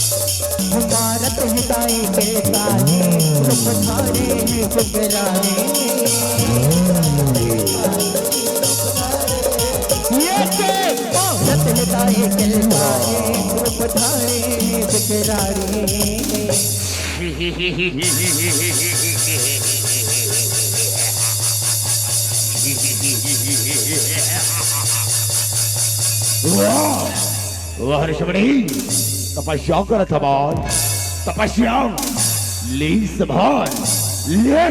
भारत हिदाई के सारे रूप धारे हैं फुकरारे ये के भारत हिदाई के सारे रूप धारे हैं फुकरारे वाह ऋषभनी तपस्या करत हमार तपस्या ले संभाल ले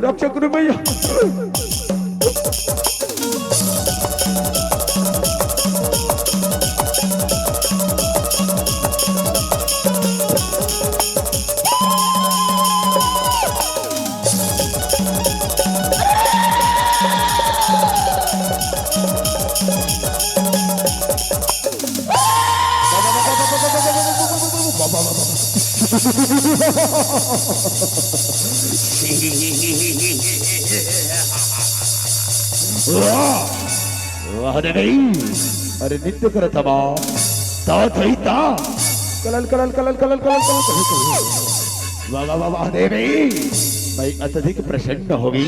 रक्षक भैया वाह देवी अरे नित्य करत हमा ता थई ता colour colour colour colour colour वाह वाह वाह देवी मैं अत्यधिक प्रसन्न होगी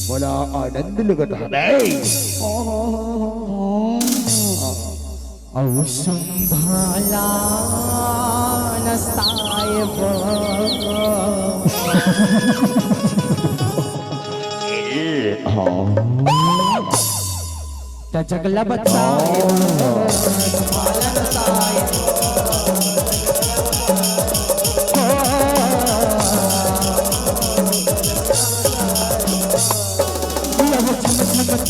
बोला आनंद लगत हमें औ संभाला न साहिब त जगला बच्चा संभाला न साहिब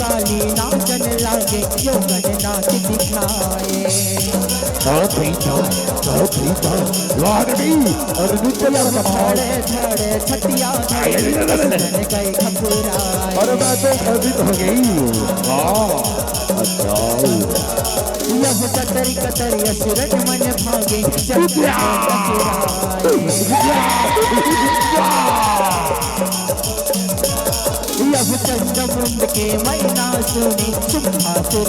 ताली नाचन लागे योगन नाच दिखाए और नित्य धड़े धड़े छटिया गई खपुराए और मैं तो गर्वित हो गई अच्छा यह कतरी कतरी असुरन मन भागे यह चंद्रमुंड के मैना सुनी सुखासुर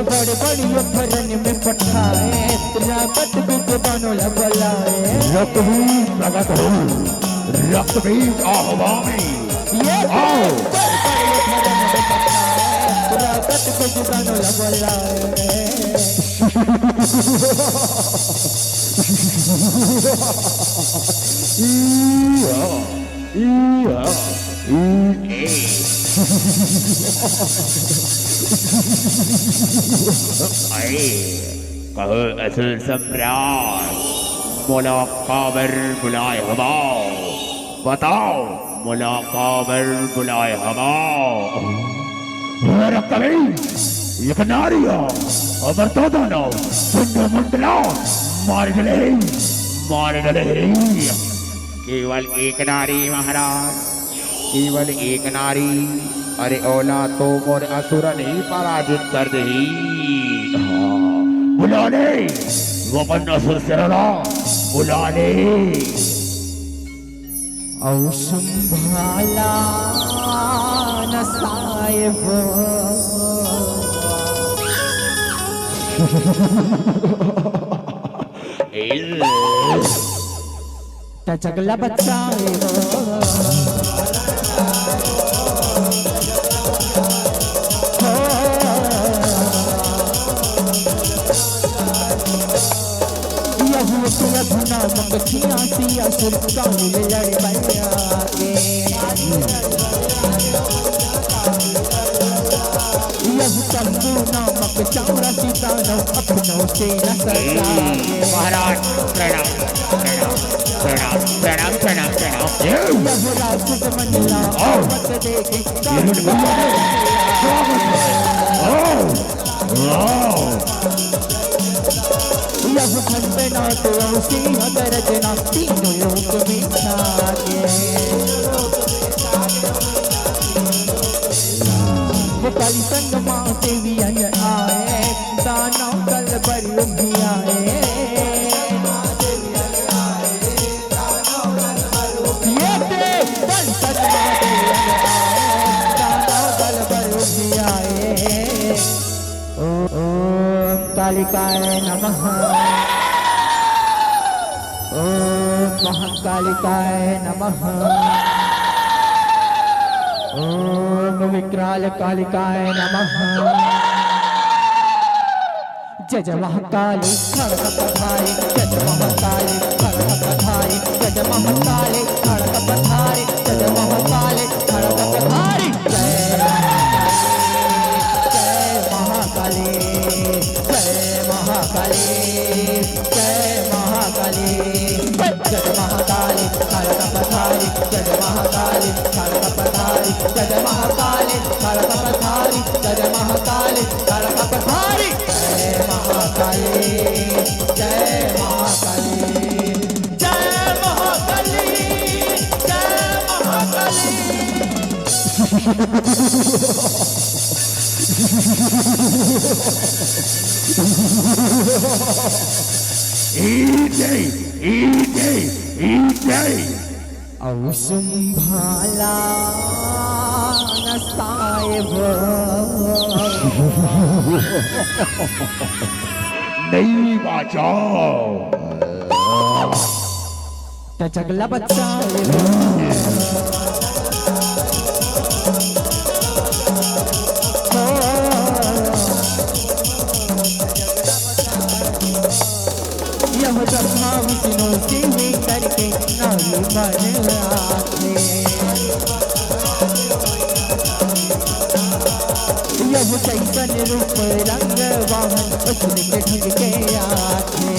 बड़े बड़ी भरन में पठाए रागत बिग बनोल बलाए रक्त भी आह्वानी ये रागत बिग बनोल बलाए कहो असुर सम्राट मुलाकाबर बुलाए हमाओ बताओ मुलाकाबर बुलाए हमाओ एक नारिया अबर तो दोनों सुंदर मुंडला मार डले केवल एक नारी महाराज केवल एक नारी अरे ओला तो मोर असुर नहीं पराजित कर दे बुला ले वो अपन असुर से लड़ा बुला ले औ संभाला न साहिब त जगला बच्चा धुना मक्खियाँ सिया सुरकानी लड़ बनिया के यह चंदू नामक चौरा सीतानो अपनों से न सजा महाराज प्रणाम प्रणाम प्रणाम प्रणाम प्रणाम प्रणाम यह राज मंडला मत देखे यह भटनाथ औसी अगरजना तीनों लोक में छागे वो काली संग माँ देवी अन आए दानव कल बरी भी आए ये ते काली संग माँ देवी अन आए दानव कल बरी भी आए ओम कालिकाय नमः ओम महाकालिकाय नमः ओम विकराल कालिकाय नमः जय जय महाकाली खड़ग पधारी जय जय महाकाली खड़ग पधारी जय जय महाकाली खड़ग पधारी जय जय महाकाली खड़ग पधारी जय महाकाली जय महाकाली जय महाकाली जय महाकाली खड़ग पधारी जय महाकाली खड़ग पधारी जय महाकाली खड़ग पधारी जय महाकाली खड़ग पधारी जय महाकाली जय महाकाली जय महाकाली जय महाकाली औसुंभाला साहेब नहीं बचाओ जगला बच्चा यह ब्रह्मा विष्णु से करके नारी बन आते यह कैसन रूप रंग वाहन उसने के ढंग के आते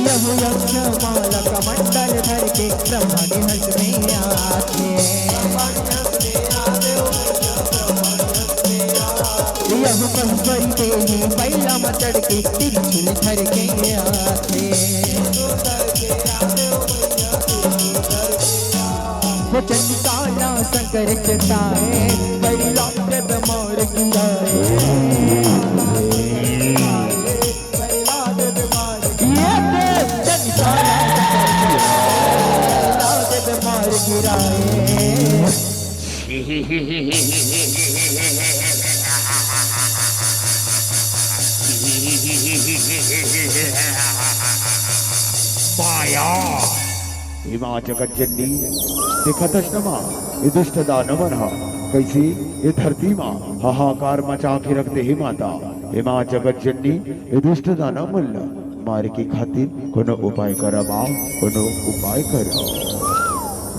यह यक्ष माला का मंडल धर के ब्रह्मा के हंस में आते यह कंसरी के ही बैला मचड़ के तिरछुल धर के आते वो चंडिकाला शंकर चताए बैला के बीमार गिराए बैला के बीमार ये चंडिकाला बैला के बीमार गिराए माया हिमा जगत जननी देखा तस्नमा ये दुष्ट दानव रहा कैसी ये धरती माँ हाहाकार मचा के रखते ही माता हिमा जगत जननी ये दुष्ट दानव मल्ल मारे की खातिर कोनो उपाय करा बाप कोनो उपाय करा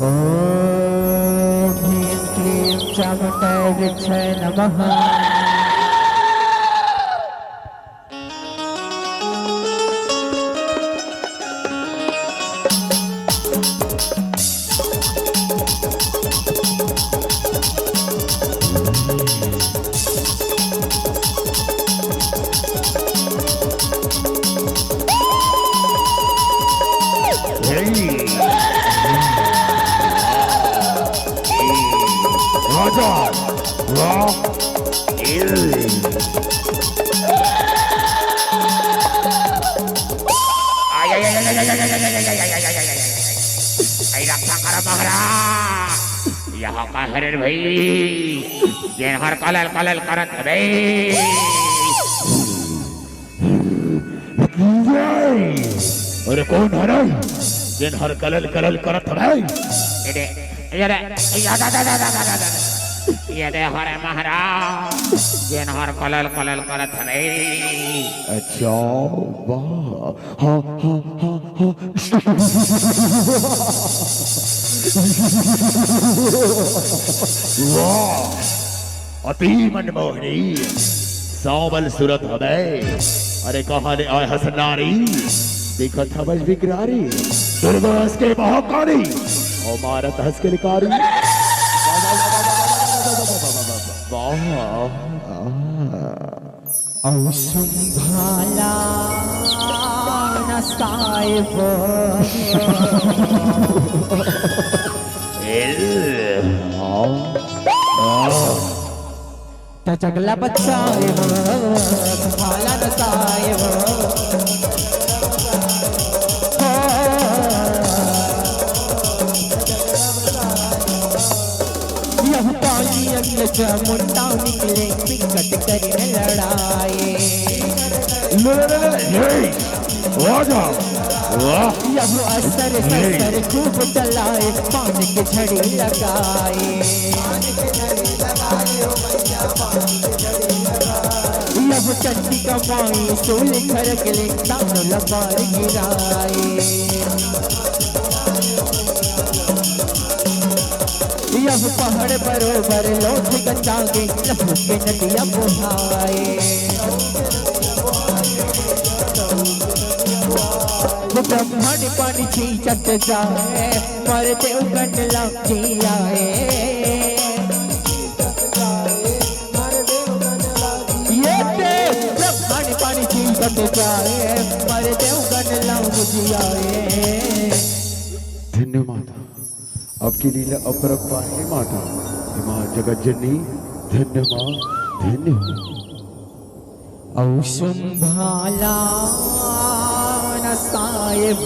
ओम ह्रीं क्लीं चामुण्डाय वृक्षाय नमः राजा यहाँ का हरे भाई ये हर कलल कलल करत भाई अरे कौन हरे जिन हर कलल कलल करत भाई ये हरे महाराज जिन हर कलल कलल करत है अच्छा वाह हाँ हाँ हाँ हाँ वाह अति मनमोहनी सावल सूरत हमें अरे कहा ने आय हसनारी देखत हवज विग्रारी दुर्वास के महाकारी और मारत हंस के लिकारी औषुंभाला नसायब त्या जगला बचायब भाला नसायब यह पानी अंग्रेजा मुंडा निकले विकट करीने लड़ाए राजा यह असर ससर खूब चलाए पान के झड़ी लगाए यह चंडी का माई सोल घर के ले तानो लबार गिराए यह पहाड़ बरोबर लोथ गंजागे लहू के नदिया बुहाए वो ब्रह्मांड पानी छींचत जाए मरते उगन लग जियाए ये ब्रह्मांड पानी छींचत जाए मरते उगन लग जियाए। धन्य माता, आपकी लीला अपरंपार है माता। माँ जगत जननी धन्य माँ, धन्य हो। औषुंभाला नसायब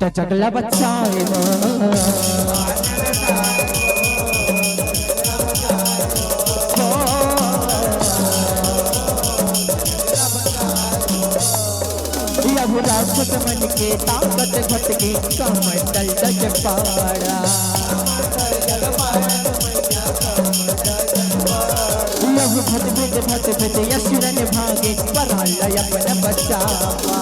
त्या जगला बचायब राक्षस मन के ताकत घटके कमंडल दज पाड़ा लहू भट भट यशुरन भागे परालय अपन बचावा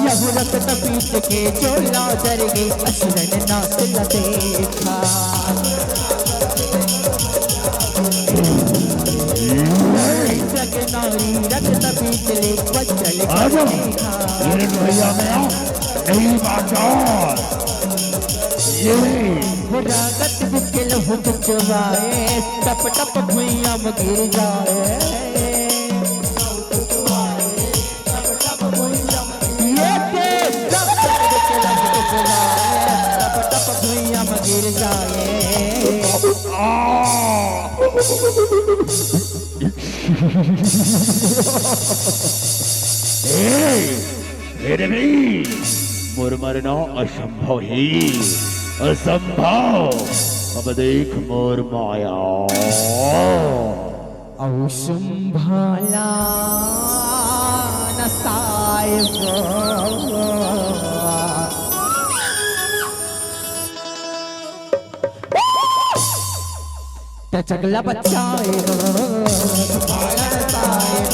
यहू रक्त पीट के चोला जर गई असुरन नास न देखा नारी रक्त पीतले बचल भैया नहीं बात ये रागत बिकल हो चुचवाए टप टप भुइयां में गिर जाए ये टप टप भुइयां में गिर जाए फिर भी मुरमरना असंभव ही असंभव। अब देख मोर माया। औषुंभाला नसायब त्या जगला बचायब भाला नसायब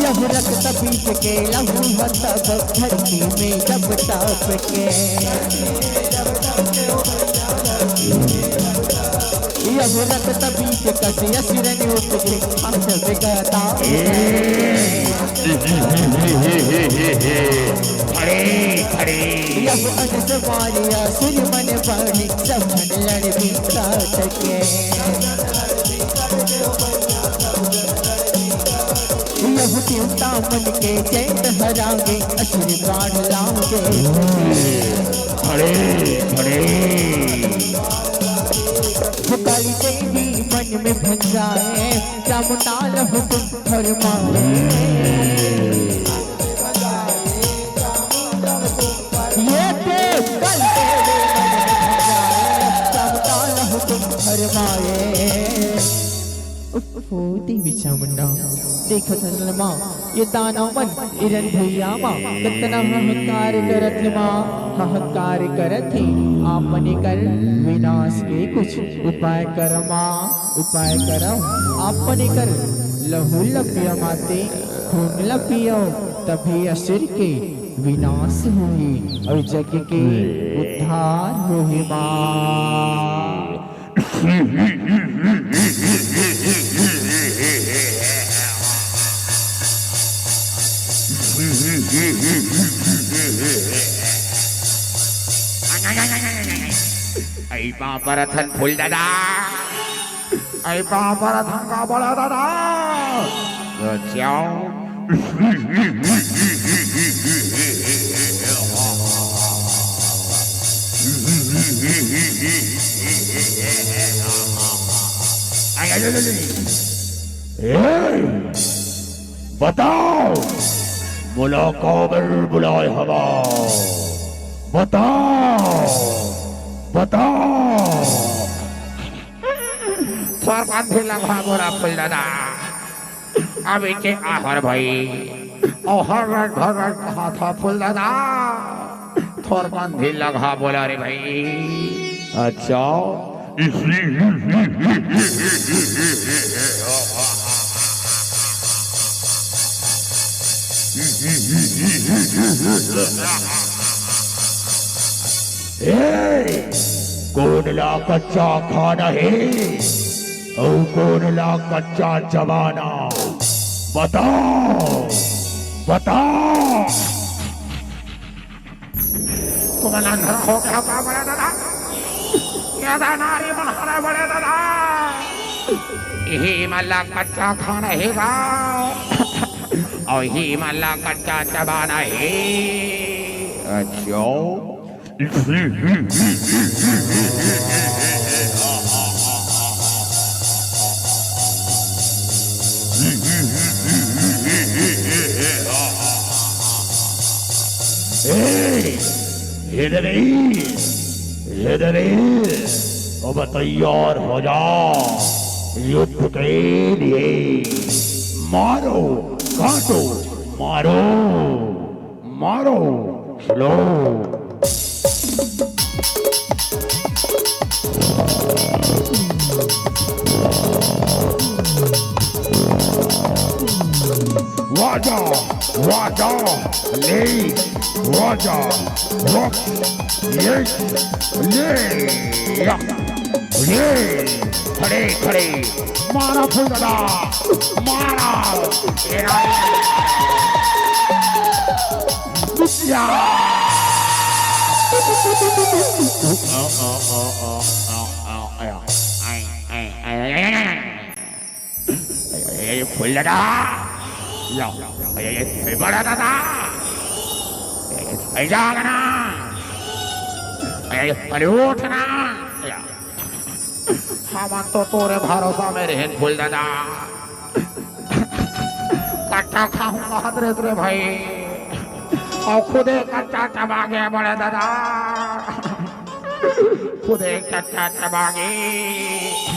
यहू रक्त पीट के लहू तब धरती में जब तप के यहू रक्त पीट कस यशुरन उपजे अंत विगता यहू अनस मारिया सूर्य मन पानी सब लड़ बिता सके यहू चिंता मन के चैन हरागे असुर प्राण लागे काली देवी मन में भन जाए चामुंडाल हुकुम फरमाए ये काली देवी मन में भन जाए चामुंडाल हुकुम फरमाए। देवी चामुंडा देखो धनलमा ये दानव मन इरन भैया माँ कितना हंकार करत माँ हंकार करत ही आपने कर विनाश के कुछ उपाय कर माँ उपाय करो आपने कर लहू लपिया माते खून लपियो तभी असुर के विनाश हुई और जग के उद्धार हुई माँ। पापरथन फुल दादा ऐ पापरथन का बड़ा दादा जाओ बताओ मुलाकाबर बुलाए हवा बताओ बताओ सरपंच लगा बोला फुल दादा अभी के आहार भाई और घर कहा था फुल दादा सरपंच भी लगा बोला रे भाई अच्छा कोनला कच्चा खाना है और कोनला कच्चा चबाना बताओ बताओ तुम अंधरा हो क्या बड़ा दादा क्या नारी महारा बड़े दादा यही मल्ला कच्चा खाना है और ही मल्ला कच्चा चबाना है अच्छा इधर अब तैयार हो जाओ युद्ध के लिए मारो काटो मारो मारो चलो राजा राजा ले राजा रॉक ये खड़े खड़े मारा फुल दादा मारा फुल दादा बड़ा दादा जागना अरे उठना हम तो तोरे भरोसा में रहे फुल दादा कच्चा खाऊंगा हदरे रे भाई और खुदे कच्चा चबा गया बड़े दादा खुदे कच्चा चबा गए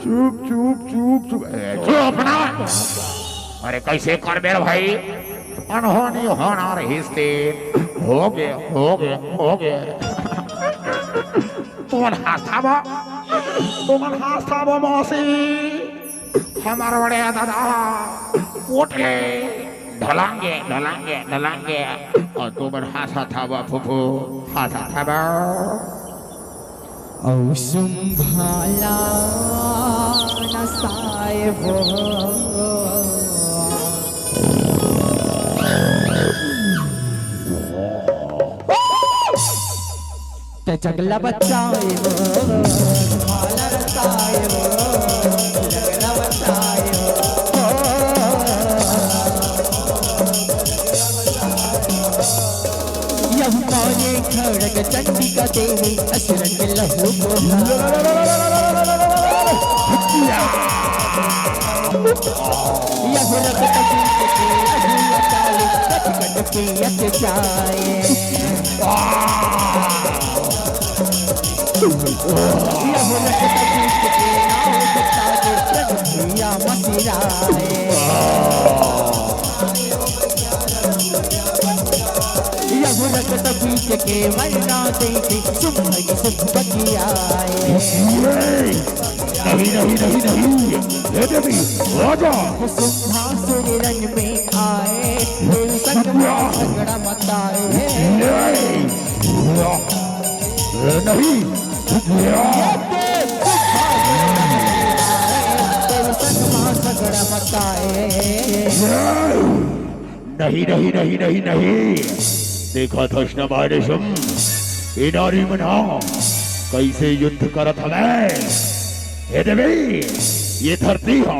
चुप चुप चुप चुप चुप ना अरे कैसे कर मेरे भाई अनहोनी होना रही से हो गया तुम्हारे हाथ था मौसी हमारे बड़े दादा उठ ले ढलांगे और तुम्हारे हाथ था फूफू हाथ था औ संभाला न साहेबो ते जगला बचाएबो संभाला न साहेबो जगला बचाएबो यमुनाने खड़ग चंडिका देवी असुरन के लहू को यहुरक तबीत के अधूया काले कटकट पियत जाए यहुरक तबीत के नाव बता के प्रभुया मसिराए यहुरक तबीत के वरना देखे सुख बगियाए नहीं ये देवी राजा सिंहासुर रंग में आए झगड़ा मचाए नहीं झगड़ा मचाए नहीं देखा था न मारिशम ये नारी मना कैसे युद्ध करत हमें। हे देवी ये धरती हो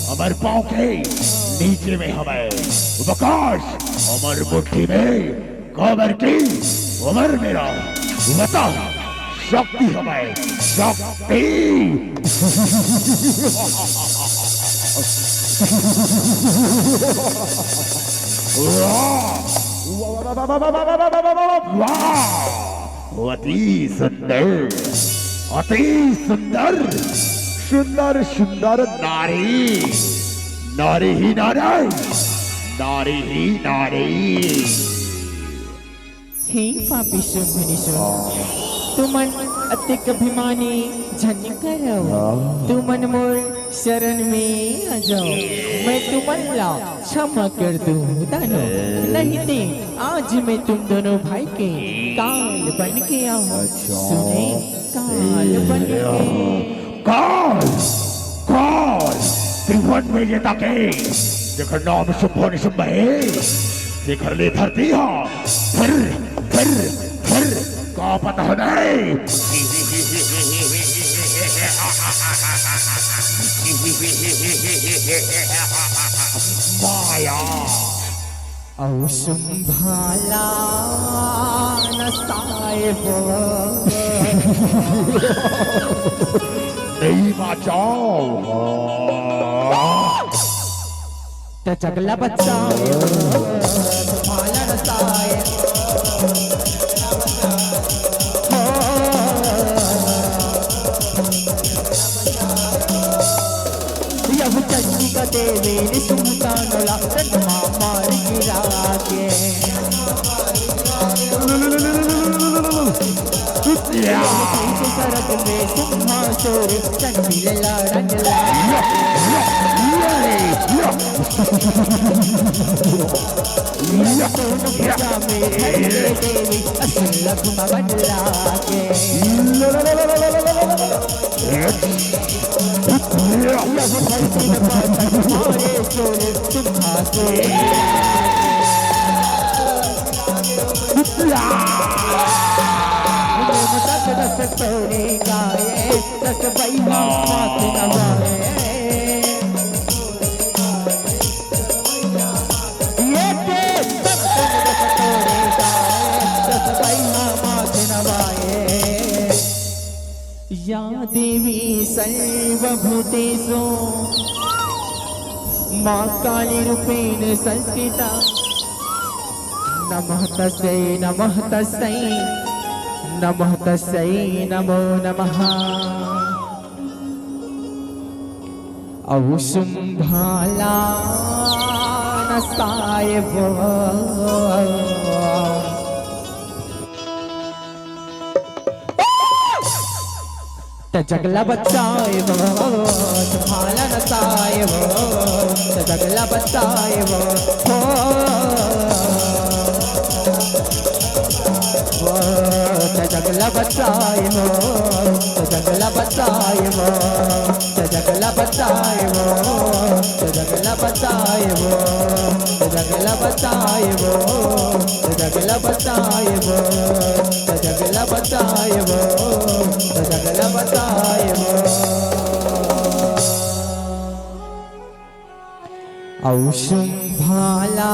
हमारे पाँव के नीचे में हमें वकाश हमारे मुट्ठी में कबर की उमर मेरा बता शक्ति हमें शक्ति। अति सुंदर अति सुंदर सुंदर सुंदर नारी नारी ही नारी नारी ही नारी। हे पापी शुभ तुमन अतिक अभिमानी झन करो तुमन मोर शरण में आ जाओ मैं तुमन ला क्षमा कर दूं दानो नहीं दे आज मैं तुम दोनों भाई के काल बन के आऊं। सुने काल बन के काल काल त्रिभुवन में ये ताके जेकर नाम शुभ निशुभ है जेकर ले धरती हो फिर का पता नहीं। माया औसुंभाला न साहेब नहीं बचाओ तो चगला बच्चा संभाला न साहेब चंडी का देवी सुल्तानोला मार गिरा के सरक में सिंहासुर चंडी लड़न देवी असल बदला के या देवी सर्वभूतेषु मां काली रूपेण संस्थिता नमः तस्यै नमो नमः। औसुंभाला न साहेब जगला बचाए संभाला न साहेब जगला बचाए जगला बचाए जगला बचाए जगला बचाए जगला बचाए जगला बचाए जगला बचाए जगला बचाए जगला बचाए औसुंभाला